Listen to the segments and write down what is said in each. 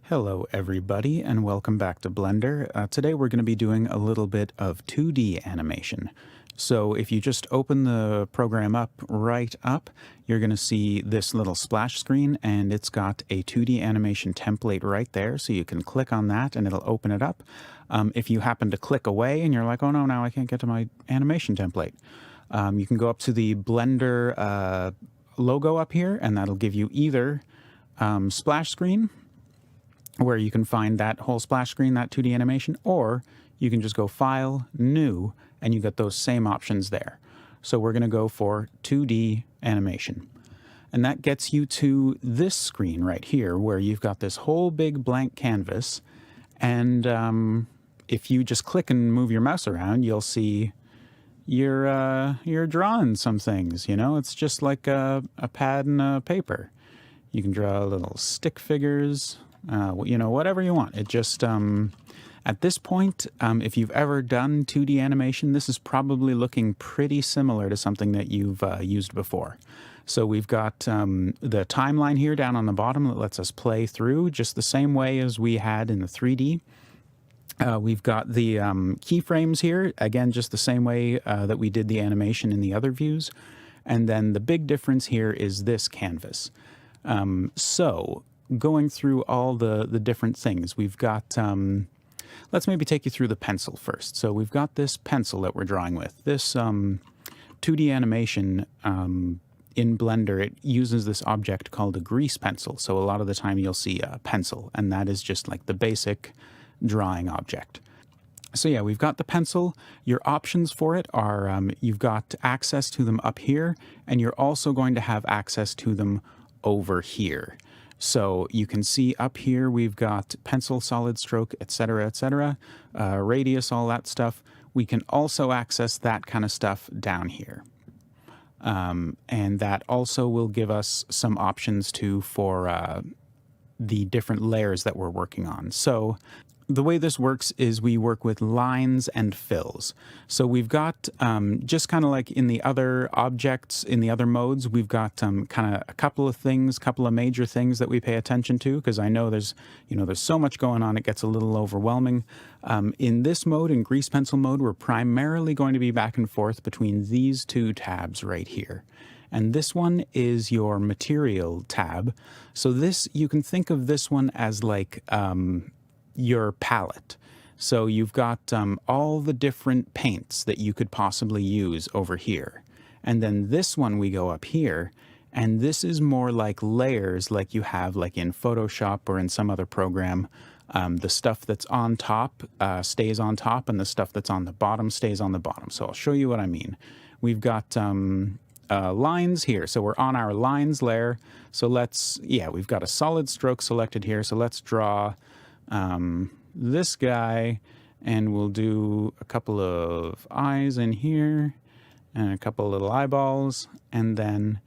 Hello everybody and welcome back to Blender. Today we're going to be doing a little bit of 2D animation. So if you just open the program up, you're going to see this little splash screen and it's got a 2D animation template right there. So you can click on that and it'll open it up. If you happen to click away and you're like, oh no, now I can't get to my animation template. You can go up to the Blender logo up here and that'll give you either splash screen, where you can find that whole splash screen, that 2D animation, or you can just go File, New, and you get those same options there. So we're going to go for 2D animation. And that gets you to this screen right here, where you've got this whole big blank canvas. And if you just click and move your mouse around, you'll see you're drawing some things, you know? It's just like a pad and a paper. You can draw little stick figures, whatever you want. It just, at this point, if you've ever done 2D animation, this is probably looking pretty similar to something that you've used before. So we've got the timeline here down on the bottom that lets us play through just the same way as we had in the 3D. We've got the keyframes here, again, just the same way that we did the animation in the other views. And then the big difference here is this canvas. So going through all the different things, we've got, let's maybe take you through the pencil first. So we've got this pencil that we're drawing with. This 2D animation in Blender, it uses this object called a grease pencil. So a lot of the time you'll see a pencil, and that is just like the basic drawing object. So yeah, we've got the pencil. Your options for it are, you've got access to them up here, and you're also going to have access to them over here. So you can see up here we've got pencil, solid stroke, etc., radius, all that stuff. We can also access that kind of stuff down here. And that also will give us some options too for the different layers that we're working on. So the way this works is we work with lines and fills. So we've got, just kind of like in the other objects, in the other modes, we've got kind of a couple of major things that we pay attention to, because I know there's so much going on, it gets a little overwhelming. In this mode, in grease pencil mode, we're primarily going to be back and forth between these two tabs right here. And this one is your material tab. So this, you can think of this one as like, your palette. So you've got all the different paints that you could possibly use over here. And then this one we go up here, and this is more like layers like you have like in Photoshop or in some other program. The stuff that's on top stays on top, and the stuff that's on the bottom stays on the bottom. So I'll show you what I mean. We've got lines here. So we're on our lines layer. So we've got a solid stroke selected here. So let's draw this guy, and we'll do a couple of eyes in here and a couple of little eyeballs, and then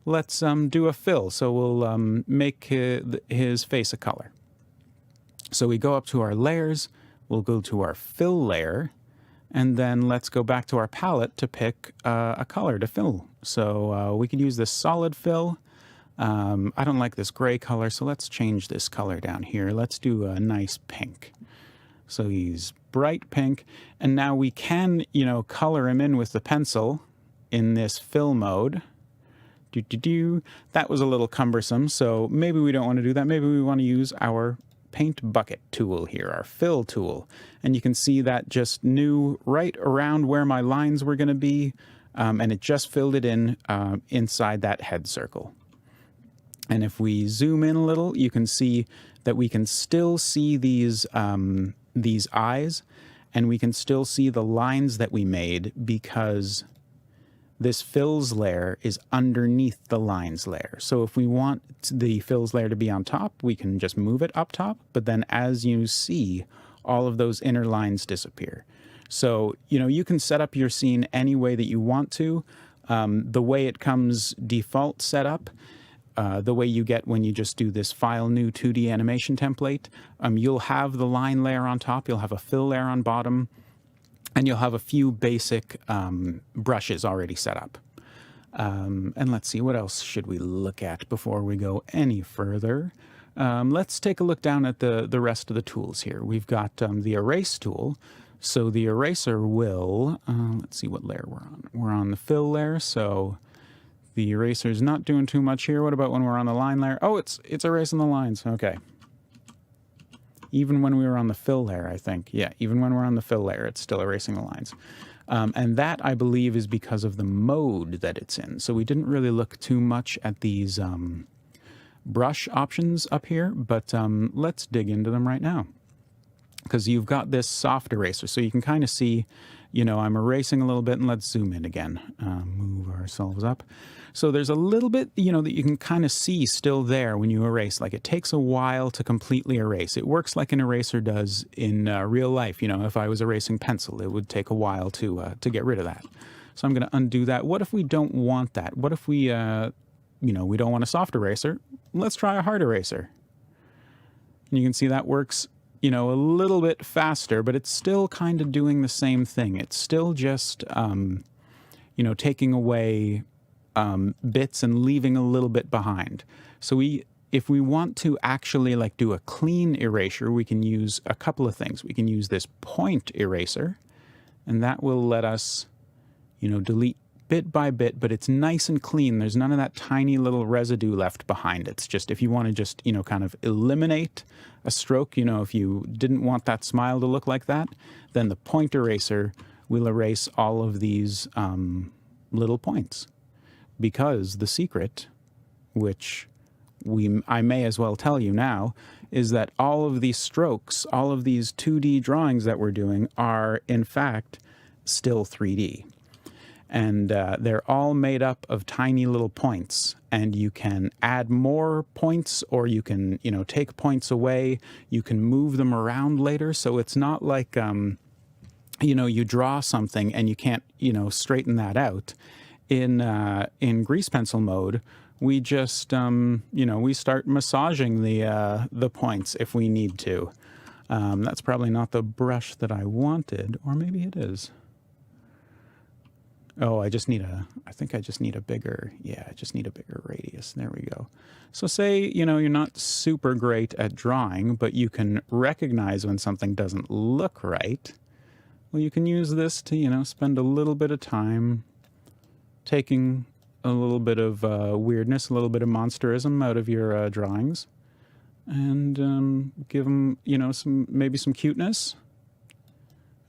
let's do a fill. So we'll make his face a color. So we go up to our layers, we'll go to our fill layer, and then let's go back to our palette to pick a color to fill. So we could use this solid fill. I don't like this gray color, so let's change this color down here. Let's do a nice pink. So he's bright pink, and now we can, color him in with the pencil in this fill mode. That was a little cumbersome, so maybe we don't want to do that. Maybe we want to use our paint bucket tool here, our fill tool. And you can see that just knew right around where my lines were going to be, and it just filled it in inside that head circle. And if we zoom in a little, you can see that we can still see these eyes, and we can still see the lines that we made because this fills layer is underneath the lines layer. So if we want the fills layer to be on top, we can just move it up top, but then as you see, all of those inner lines disappear. So, you can set up your scene any way that you want to. The way it comes default set up, the way you get when you just do this File, New 2D animation template, you'll have the line layer on top, you'll have a fill layer on bottom, and you'll have a few basic brushes already set up. And let's see, what else should we look at before we go any further? Let's take a look down at the rest of the tools here. We've got the erase tool. So the eraser will, let's see what layer we're on. We're on the fill layer, so the eraser's not doing too much here. What about when we're on the line layer? Oh, it's erasing the lines. Okay. Even when we were on the fill layer, I think. Yeah, even when we're on the fill layer, it's still erasing the lines. And that, I believe, is because of the mode that it's in. So we didn't really look too much at these brush options up here, but let's dig into them right now. Because you've got this soft eraser, so you can kind of see, you know, I'm erasing a little bit, and let's zoom in again. Move ourselves up. So there's a little bit, you know, that you can kind of see still there when you erase. Like, it takes a while to completely erase. It works like an eraser does in real life. You know, if I was erasing pencil, it would take a while to get rid of that. So I'm going to undo that. What if we don't want that? What if we, you know, we don't want a soft eraser? Let's try a hard eraser. And you can see that works, you know, a little bit faster, but it's still kind of doing the same thing. It's still just, you know, taking away bits and leaving a little bit behind. So if we want to actually like do a clean erasure, we can use a couple of things. We can use this point eraser, and that will let us, you know, delete bit by bit, but it's nice and clean. There's none of that tiny little residue left behind. It's just, if you want to just, you know, kind of eliminate a stroke, you know, if you didn't want that smile to look like that, then the point eraser will erase all of these little points. Because the secret, which I may as well tell you now, is that all of these strokes, all of these 2D drawings that we're doing are, in fact, still 3D. And they're all made up of tiny little points. And you can add more points, or you can, you know, take points away. You can move them around later. So it's not like, you know, you draw something and you can't, you know, straighten that out. In grease pencil mode, we just, you know, we start massaging the points if we need to. That's probably not the brush that I wanted, or maybe it is. Oh, I think I just need a bigger, yeah, I just need a bigger radius. There we go. So say, you know, you're not super great at drawing, but you can recognize when something doesn't look right. Well, you can use this to, you know, spend a little bit of time taking a little bit of weirdness, a little bit of monsterism out of your drawings, and give them, you know, maybe some cuteness.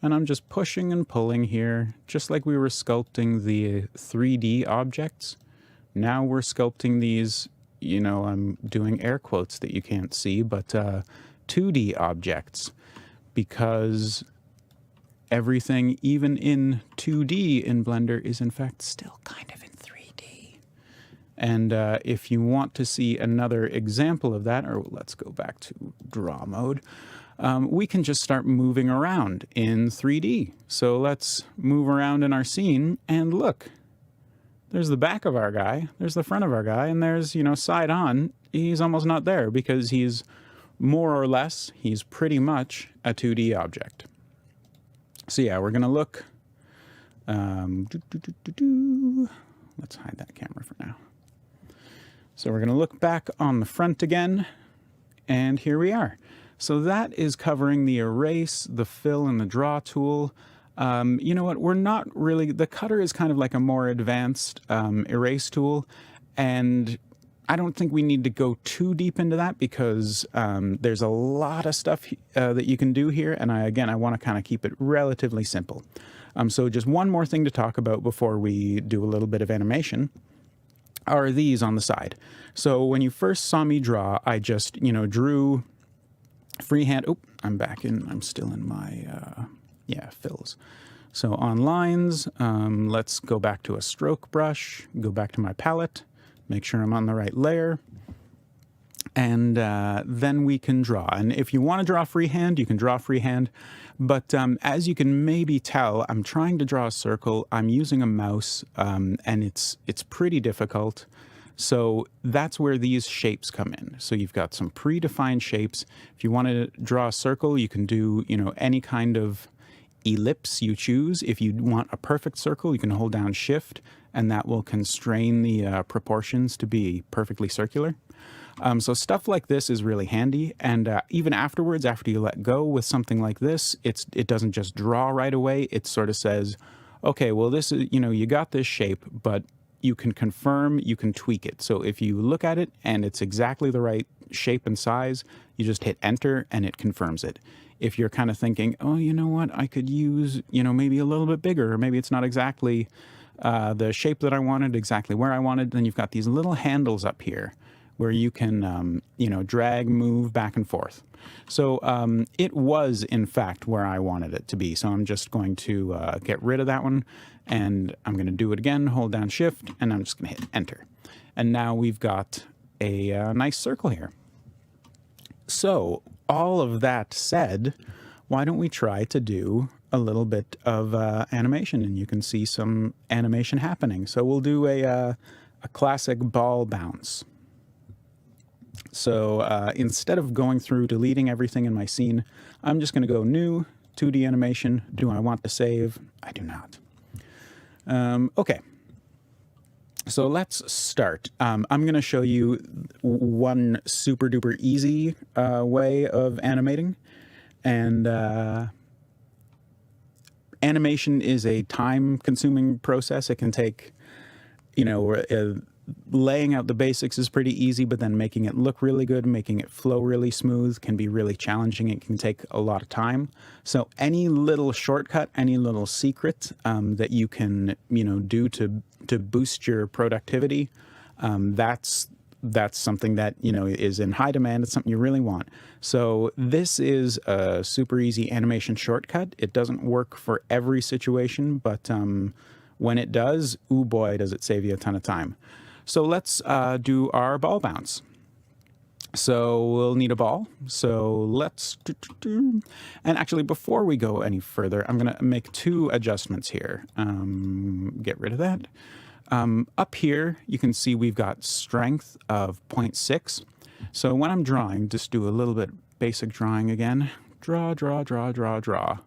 And I'm just pushing and pulling here, just like we were sculpting the 3D objects. Now we're sculpting these, you know, I'm doing air quotes that you can't see, but 2D objects, because everything, even in 2D in Blender, is in fact still kind of in 3D. And if you want to see another example of that, or let's go back to draw mode, we can just start moving around in 3D. So let's move around in our scene, and look, there's the back of our guy, there's the front of our guy, and there's, you know, side on, he's almost not there because he's more or less, he's pretty much a 2D object. So yeah, we're going to look, let's hide that camera for now. So we're going to look back on the front again, and here we are. So that is covering the erase, the fill, and the draw tool. You know what, we're not really, the cutter is kind of like a more advanced erase tool, and I don't think we need to go too deep into that because there's a lot of stuff that you can do here, and I want to kind of keep it relatively simple. So just one more thing to talk about before we do a little bit of animation are these on the side. So when you first saw me draw, I just, you know, drew freehand. Oh, I'm still in my, fills. So on lines, let's go back to a stroke brush, go back to my palette, make sure I'm on the right layer, and then we can draw. And if you want to draw freehand, you can draw freehand. But as you can maybe tell, I'm trying to draw a circle. I'm using a mouse, and it's pretty difficult. So that's where these shapes come in. So you've got some predefined shapes. If you want to draw a circle, you can do, you know, any kind of ellipse you choose. If you want a perfect circle, you can hold down Shift, and that will constrain the proportions to be perfectly circular. So stuff like this is really handy, and even afterwards, after you let go with something like this, it doesn't just draw right away. It sort of says, okay, well, this is, you got this shape, but you can confirm, you can tweak it. So if you look at it and it's exactly the right shape and size, you just hit enter and it confirms it. If you're kind of thinking, oh, you know what, I could use, maybe a little bit bigger, or maybe it's not exactly the shape that I wanted, exactly where I wanted, then you've got these little handles up here where you can, drag, move back and forth. So it was, in fact, where I wanted it to be. So I'm just going to get rid of that one, and I'm going to do it again, hold down Shift, and I'm just going to hit Enter. And now we've got a nice circle here. So all of that said, why don't we try to do a little bit of animation, and you can see some animation happening. So we'll do a classic ball bounce. So instead of going through deleting everything in my scene, I'm just going to go New, 2D Animation. Do I want to save? I do not. Okay. So let's start. I'm going to show you one super duper easy way of animating. And animation is a time consuming process. It can take, laying out the basics is pretty easy, but then making it look really good, making it flow really smooth can be really challenging. It can take a lot of time. So any little shortcut, any little secret that you can, do to boost your productivity, that's something that, is in high demand. It's something you really want. So this is a super easy animation shortcut. It doesn't work for every situation, but when it does, ooh boy, does it save you a ton of time. So let's do our ball bounce. So we'll need a ball. So let's, and actually before we go any further, I'm going to make two adjustments here. Get rid of that. Up here, you can see we've got strength of 0.6. So when I'm drawing, just do a little bit basic drawing again. Draw, draw, draw, draw, draw.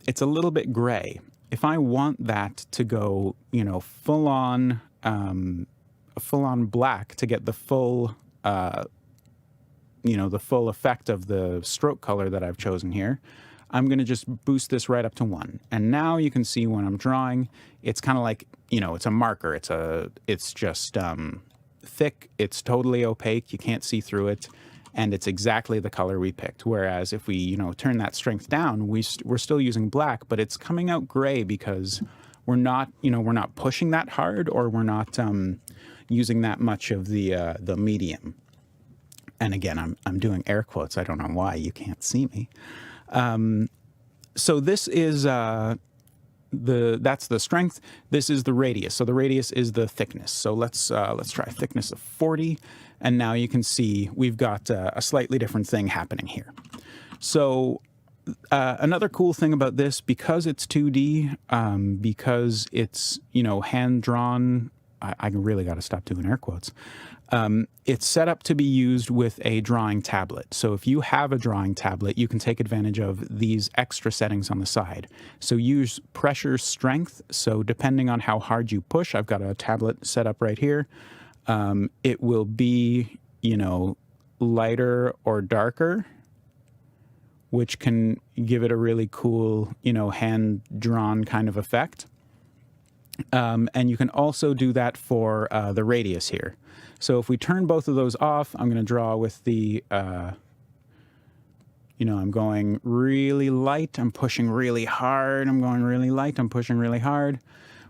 It's a little bit gray. If I want that to go, full on black to get the full, the full effect of the stroke color that I've chosen here, I'm going to just boost this right up to 1. And now you can see when I'm drawing, it's kind of like, it's a marker. It's just thick. It's totally opaque. You can't see through it. And it's exactly the color we picked. Whereas if we, turn that strength down, we're still using black, but it's coming out gray because we're not pushing that hard, or we're not using that much of the medium. And again, I'm doing air quotes. I don't know why you can't see me. So this is that's the strength. This is the radius. So the radius is the thickness. So let's try a thickness of 40. And now you can see we've got a slightly different thing happening here. So another cool thing about this, because it's 2D, because it's, hand-drawn, I really got to stop doing air quotes. It's set up to be used with a drawing tablet. So if you have a drawing tablet, you can take advantage of these extra settings on the side. So use pressure strength. So depending on how hard you push, I've got a tablet set up right here. It will be, lighter or darker, which can give it a really cool, hand-drawn kind of effect. And you can also do that for the radius here. So if we turn both of those off, I'm going to draw with the, I'm going really light, I'm pushing really hard, I'm going really light, I'm pushing really hard.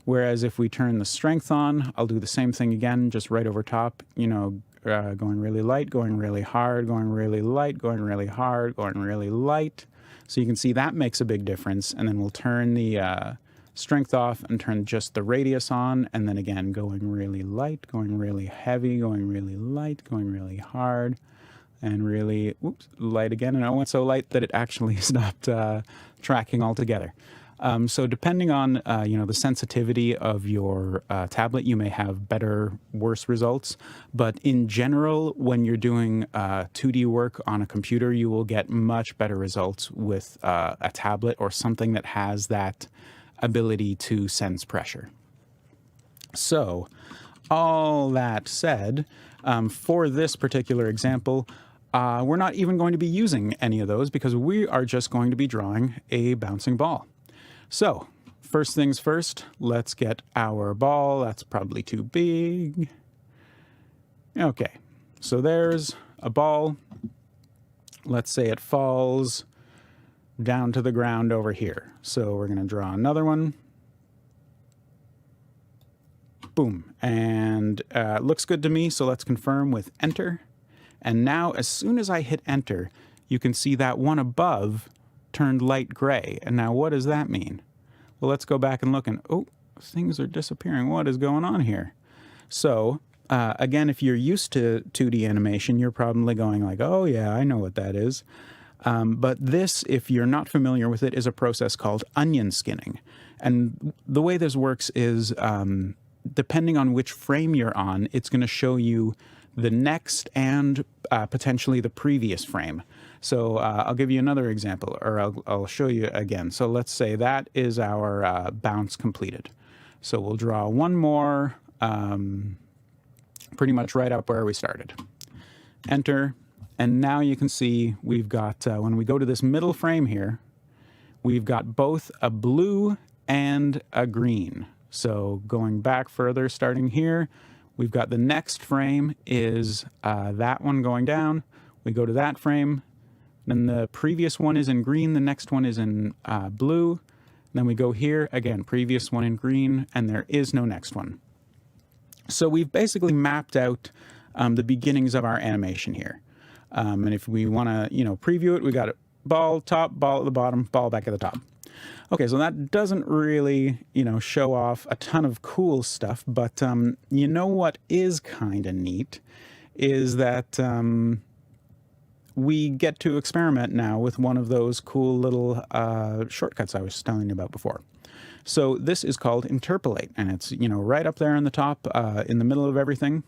Whereas if we turn the strength on, I'll do the same thing again, just right over top, going really light, going really hard, going really light, going really hard, going really light. So you can see that makes a big difference. And then we'll turn the strength off and turn just the radius on, and then again going really light, going really heavy, going really light, going really hard, and really light again. And I went so light that it actually stopped tracking altogether. So depending on the sensitivity of your tablet, you may have better, worse results. But in general, when you're doing 2D work on a computer, you will get much better results with a tablet or something that has that ability to sense pressure. So all that said, For this particular example, we're not even going to be using any of those because we are just going to be drawing a bouncing ball. So first things first, let's get our ball. That's probably too big. Okay, so there's a ball. Let's say it falls down to the ground over here. So we're going to draw another one. Boom. And it looks good to me, so let's confirm with enter. And now as soon as I hit enter, you can see that one above turned light gray. And now what does that mean? Well, let's go back and look, and oh, things are disappearing. What is going on here? So again, if you're used to 2D animation, you're probably going like, oh yeah, I know what that is. But this, if you're not familiar with it, is a process called onion skinning. And the way this works is depending on which frame you're on, it's going to show you the next and potentially the previous frame. So I'll give you another example, or I'll show you again. So let's say that is our bounce completed. So we'll draw one more pretty much right up where we started. Enter. And now you can see we've got, when we go to this middle frame here, we've got both a blue and a green. So going back further, starting here, we've got the next frame is that one going down. We go to that frame. Then the previous one is in green. The next one is in blue. Then we go here, again, previous one in green, and there is no next one. So we've basically mapped out the beginnings of our animation here. And if we want to, preview it, we got it ball top, ball at the bottom, ball back at the top. Okay, so that doesn't really, show off a ton of cool stuff, but you know what is kind of neat is that we get to experiment now with one of those cool little shortcuts I was telling you about before. So this is called interpolate, and it's, right up there in the top, in the middle of everything.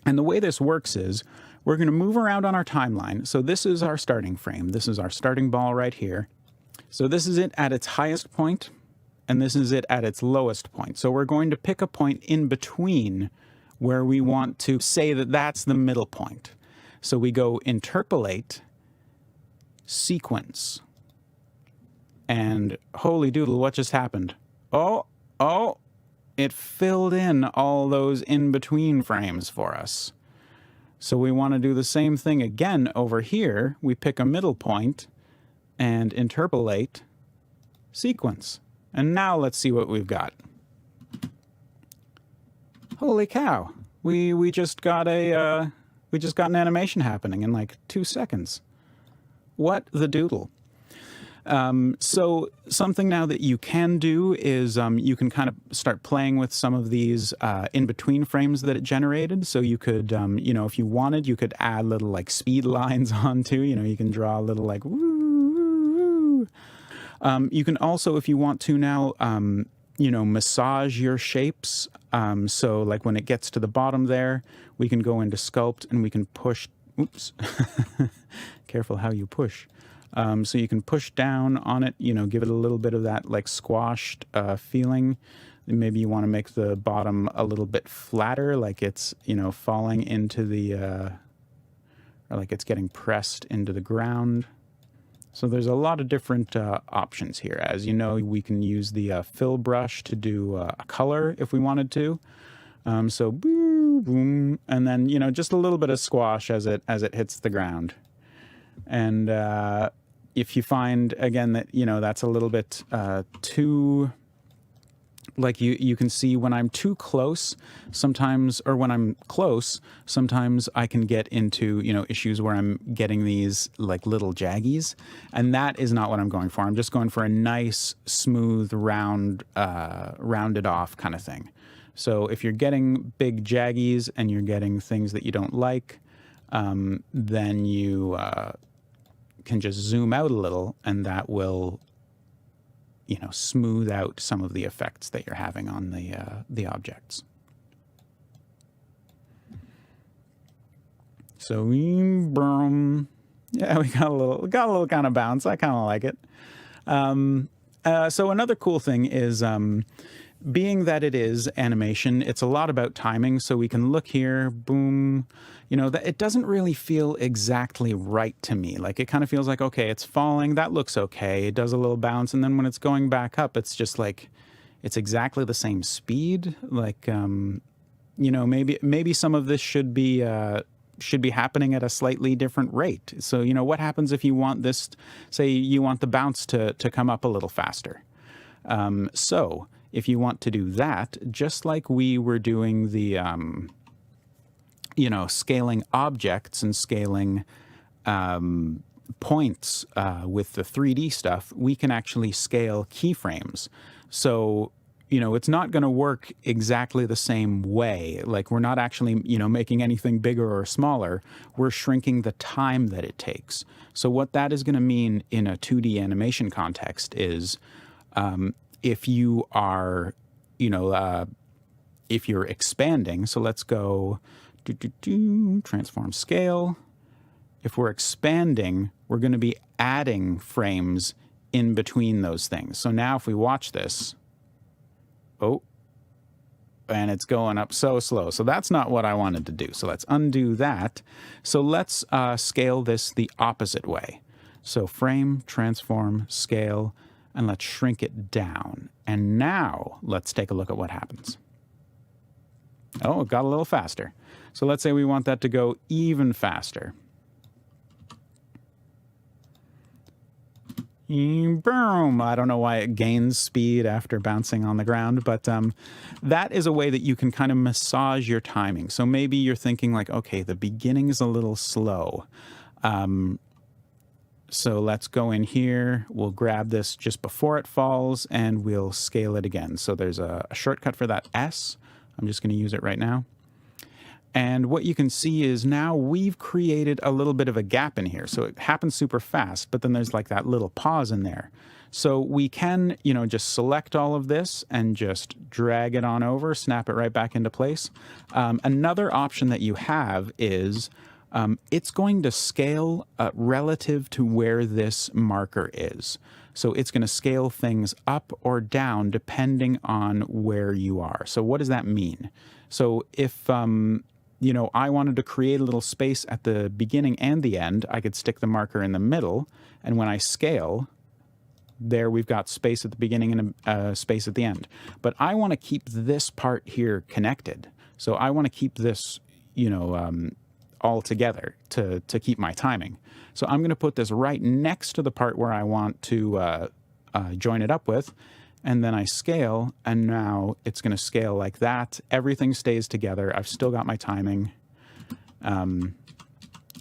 And the way this works is we're going to move around on our timeline. So this is our starting frame. This is our starting ball right here. So this is it at its highest point, and this is it at its lowest point. So we're going to pick a point in between where we want to say that that's the middle point. So we go interpolate, sequence. And holy doodle, what just happened? Oh, it filled in all those in-between frames for us. So we want to do the same thing again over here. We pick a middle point and interpolate, sequence. And now let's see what we've got. Holy cow. We just got an animation happening in like 2 seconds. What the doodle? So something now that you can do is you can kind of start playing with some of these in-between frames that it generated. So you could, if you wanted, you could add little like speed lines onto, you can draw a little like woo. You can also, if you want to now, massage your shapes. So like when it gets to the bottom there, we can go into sculpt and we can push, oops, careful how you push. So you can push down on it, give it a little bit of that like squashed feeling. And maybe you want to make the bottom a little bit flatter, like it's, falling into the, or like it's getting pressed into the ground. So there's a lot of different options here. As you know, we can use the fill brush to do a color if we wanted to. So boom, boom, and then, just a little bit of squash as it hits the ground. And if you find, again, that, that's a little bit too, like you can see when I'm too close sometimes, or when I'm close, sometimes I can get into, issues where I'm getting these like little jaggies. And that is not what I'm going for. I'm just going for a nice, smooth, rounded off kind of thing. So if you're getting big jaggies and you're getting things that you don't like, then you can just zoom out a little, and that will, smooth out some of the effects that you're having on the objects. So yeah, we got a little kind of bounce. I kind of like it. So another cool thing is being that it is animation, it's a lot about timing. So we can look here, boom, you know, that it doesn't really feel exactly right to me. Like it kind of feels like, okay, it's falling. That looks okay. It does a little bounce. And then when it's going back up, it's just like, it's exactly the same speed. Like, you know, maybe some of this should be happening at a slightly different rate. So, you know, what happens if you want this, say you want the bounce to come up a little faster? So if you want to do that, just like we were doing the, you know, scaling objects and scaling points with the 3D stuff, we can actually scale keyframes. So, you know, it's not going to work exactly the same way. Like we're not actually, you know, making anything bigger or smaller. We're shrinking the time that it takes. So what that is going to mean in a 2D animation context is, if you are, you know, if you're expanding, so let's go transform scale. If we're expanding, we're going to be adding frames in between those things. So now if we watch this, oh, and it's going up so slow. So that's not what I wanted to do. So let's undo that. So let's scale this the opposite way. So frame, transform, scale, and let's shrink it down. And now let's take a look at what happens. Oh, it got a little faster. So let's say we want that to go even faster. Boom! I don't know why it gains speed after bouncing on the ground, but that is a way that you can kind of massage your timing. So maybe you're thinking like, okay, the beginning is a little slow. So let's go in here, we'll grab this just before it falls, and we'll scale it again. So there's a shortcut for that S. I'm just going to use it right now. And what you can see is now we've created a little bit of a gap in here. So it happens super fast, but then there's like that little pause in there. So we can, you know, just select all of this and just drag it on over, snap it right back into place. Another option that you have is it's going to scale relative to where this marker is. So it's going to scale things up or down depending on where you are. So what does that mean? So if, you know, I wanted to create a little space at the beginning and the end, I could stick the marker in the middle. And when I scale, there we've got space at the beginning and space at the end. But I want to keep this part here connected. So I want to keep this, you know, all together to keep my timing. So I'm going to put this right next to the part where I want to join it up with, and then I scale, and now it's going to scale like that. Everything stays together. I've still got my timing.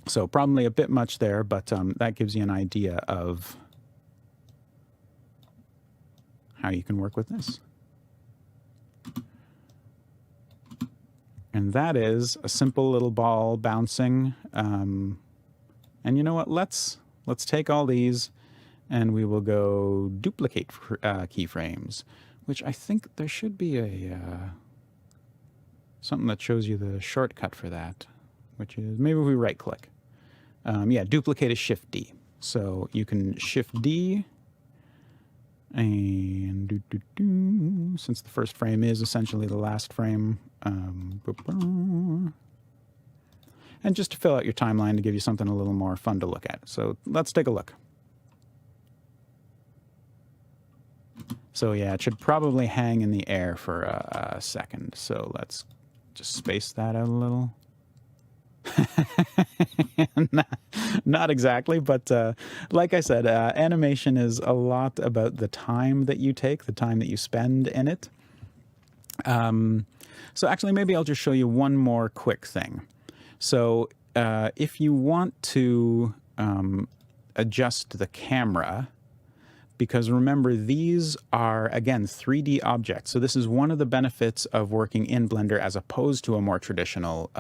So probably a bit much there, but that gives you an idea of how you can work with this. And that is a simple little ball bouncing. And you know what? Let's take all these and we will go duplicate keyframes, which I think there should be a something that shows you the shortcut for that, which is maybe we right click. Yeah, duplicate is Shift D. So you can Shift D and since the first frame is essentially the last frame, and just to fill out your timeline to give you something a little more fun to look at. So let's take a look. So yeah, it should probably hang in the air for a second. So let's just space that out a little. Not exactly, but like I said, animation is a lot about the time that you take, the time that you spend in it. So actually, maybe I'll just show you one more quick thing. So if you want to adjust the camera, because remember, these are, again, 3D objects. So this is one of the benefits of working in Blender as opposed to a more traditional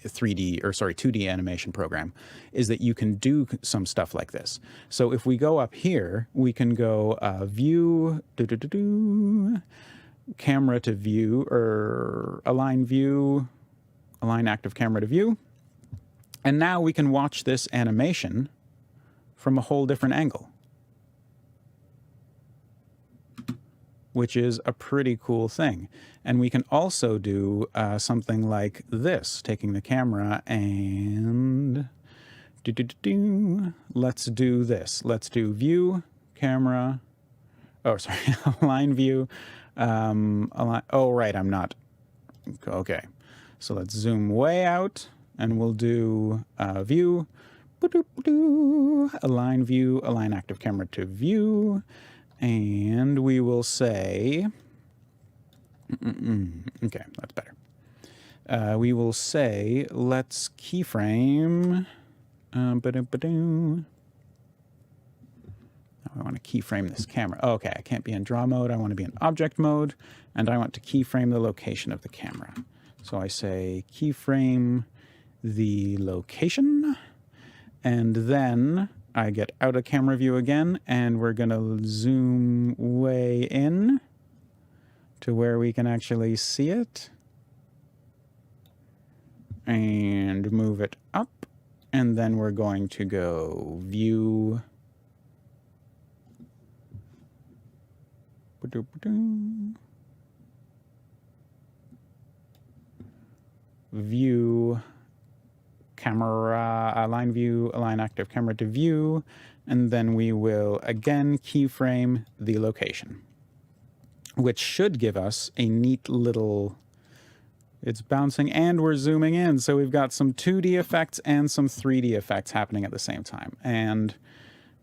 2D animation program, is that you can do some stuff like this. So if we go up here, we can go view, camera to view, or align view, align active camera to view. And now we can watch this animation from a whole different angle. which is a pretty cool thing. And we can also do something like this, taking the camera and let's do this. Let's do view, camera, oh, sorry, align view. Oh, right, I'm not. Okay, so let's zoom way out and we'll do view, align view, align active camera to view. And we will say, okay, that's better. We will say, let's keyframe. I want to keyframe this camera. Oh, okay, I can't be in draw mode. I want to be in object mode, and I want to keyframe the location of the camera. So I say keyframe the location, and then I get out of camera view again, and we're going to zoom way in to where we can actually see it, and move it up, and then we're going to go view, view, camera, align view, align active camera to view, and then we will again keyframe the location, which should give us a neat little, it's bouncing and we're zooming in. So we've got some 2D effects and some 3D effects happening at the same time. And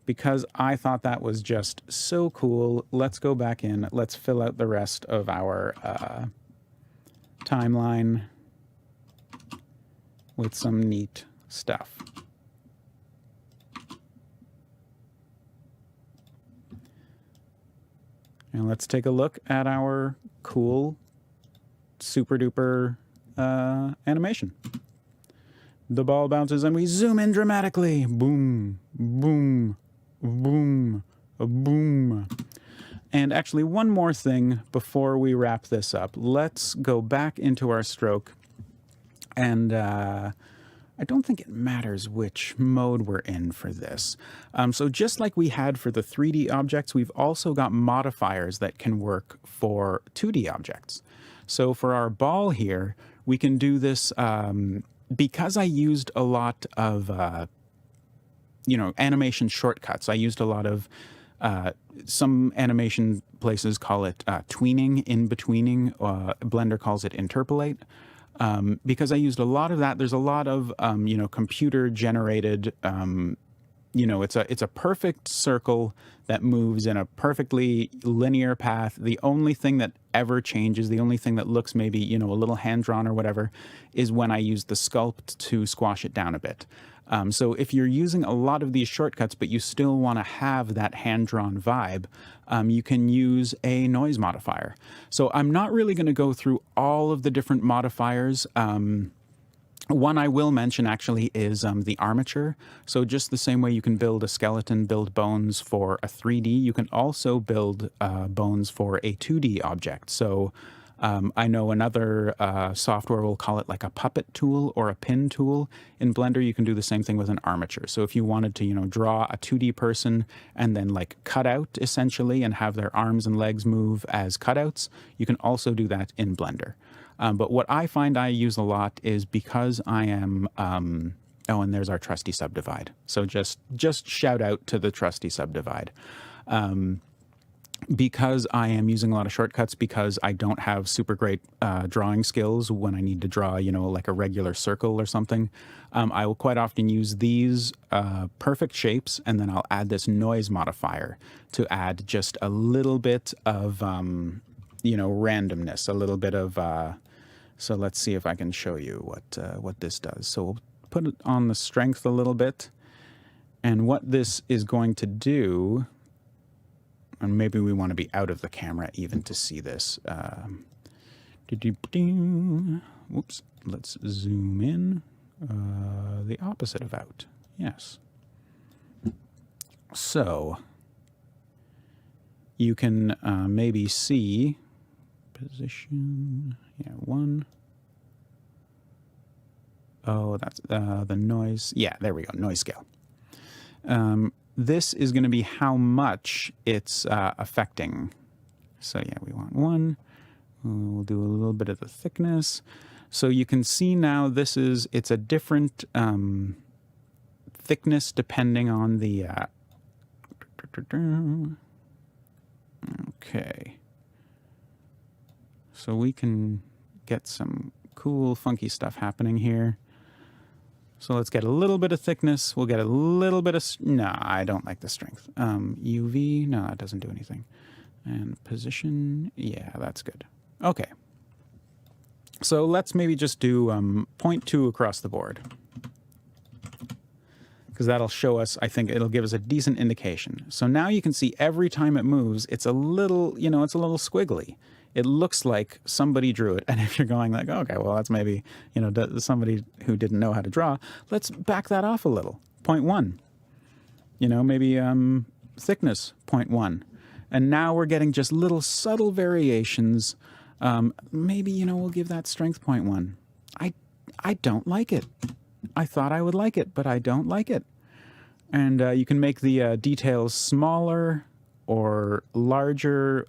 because I thought that was just so cool, let's go back in, let's fill out the rest of our timeline with some neat stuff. And let's take a look at our cool, super duper animation. The ball bounces and we zoom in dramatically. Boom, boom, boom, boom. And actually one more thing before we wrap this up. Let's go back into our stroke. And I don't think it matters which mode we're in for this. So just like we had for the 3D objects, we've also got modifiers that can work for 2D objects. So for our ball here, we can do this because I used a lot of, animation shortcuts. I used a lot of, some animation places call it tweening, in-betweening. Blender calls it interpolate. Because I used a lot of that. There's a lot of, computer generated, it's a perfect circle that moves in a perfectly linear path. The only thing that ever changes, the only thing that looks maybe, a little hand-drawn or whatever, is when I use the sculpt to squash it down a bit. So if you're using a lot of these shortcuts, but you still want to have that hand-drawn vibe, you can use a noise modifier. So I'm not really going to go through all of the different modifiers. One I will mention actually is the armature. So just the same way you can build a skeleton, build bones for a 3D, you can also build bones for a 2D object. So I know another software will call it like a puppet tool or a pin tool. In Blender, you can do the same thing with an armature. So if you wanted to, draw a 2D person and then like cut out essentially and have their arms and legs move as cutouts, you can also do that in Blender. But what I find I use a lot is because I am, oh, and there's our trusty subdivide. So just shout out to the trusty subdivide. Because I am using a lot of shortcuts, because I don't have super great drawing skills when I need to draw, like a regular circle or something, I will quite often use these perfect shapes, and then I'll add this noise modifier to add just a little bit of, randomness, a little bit of, so let's see if I can show you what this does. So we'll put it on the strength a little bit, and what this is going to do, and maybe we want to be out of the camera even to see this. Whoops, let's zoom in. The opposite of out, yes. So you can maybe see position, yeah, 1. Oh, that's the noise. Yeah, there we go, noise scale. This is going to be how much it's affecting. So yeah, we want 1. We'll do a little bit of the thickness. So you can see now it's a different thickness depending on the... Okay. So we can get some cool, funky stuff happening here. So let's get a little bit of thickness. We'll get a little bit of... No, I don't like the strength. UV, no, that doesn't do anything. And position, yeah, that's good. Okay. So let's maybe just do 0.2 across the board. Because that'll show us, I think it'll give us a decent indication. So now you can see every time it moves, it's a little, it's a little squiggly. It looks like somebody drew it. And if you're going like, okay, well, that's maybe, somebody who didn't know how to draw, let's back that off a little. 0.1. Maybe thickness, 0.1. And now we're getting just little subtle variations. Maybe, we'll give that strength 0.1. I don't like it. I thought I would like it, but I don't like it. And you can make the details smaller or larger,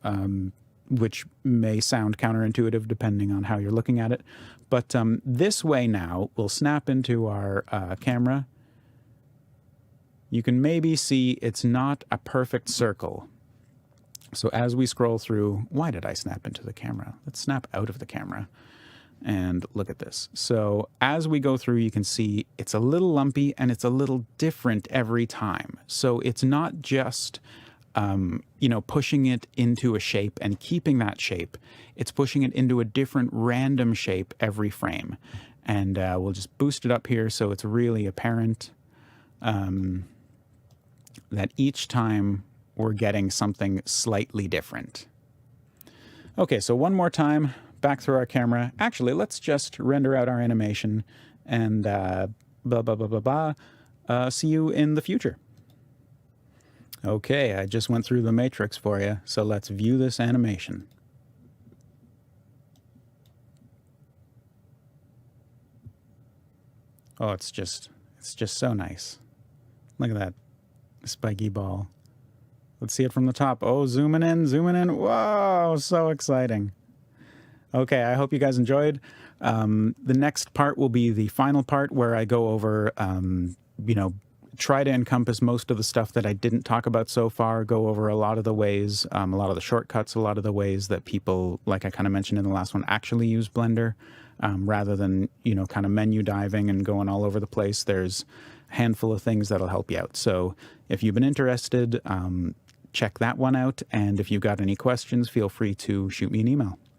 which may sound counterintuitive depending on how you're looking at it. But this way now, we'll snap into our camera. You can maybe see it's not a perfect circle. So as we scroll through, why did I snap into the camera? Let's snap out of the camera and look at this. So as we go through, you can see it's a little lumpy and it's a little different every time. So it's not just, pushing it into a shape and keeping that shape. It's pushing it into a different random shape every frame. And we'll just boost it up here so it's really apparent that each time we're getting something slightly different. Okay, so one more time, back through our camera. Actually, let's just render out our animation and see you in the future. Okay, I just went through the matrix for you, so let's view this animation. Oh, it's just so nice. Look at that spiky ball. Let's see it from the top. Oh, zooming in. Whoa, so exciting. Okay, I hope you guys enjoyed. The next part will be the final part where I go over, try to encompass most of the stuff that I didn't talk about so far, go over a lot of the ways, a lot of the shortcuts, a lot of the ways that people, like I kind of mentioned in the last one, actually use Blender rather than, kind of menu diving and going all over the place. There's a handful of things that'll help you out. So if you've been interested, check that one out. And if you've got any questions, feel free to shoot me an email.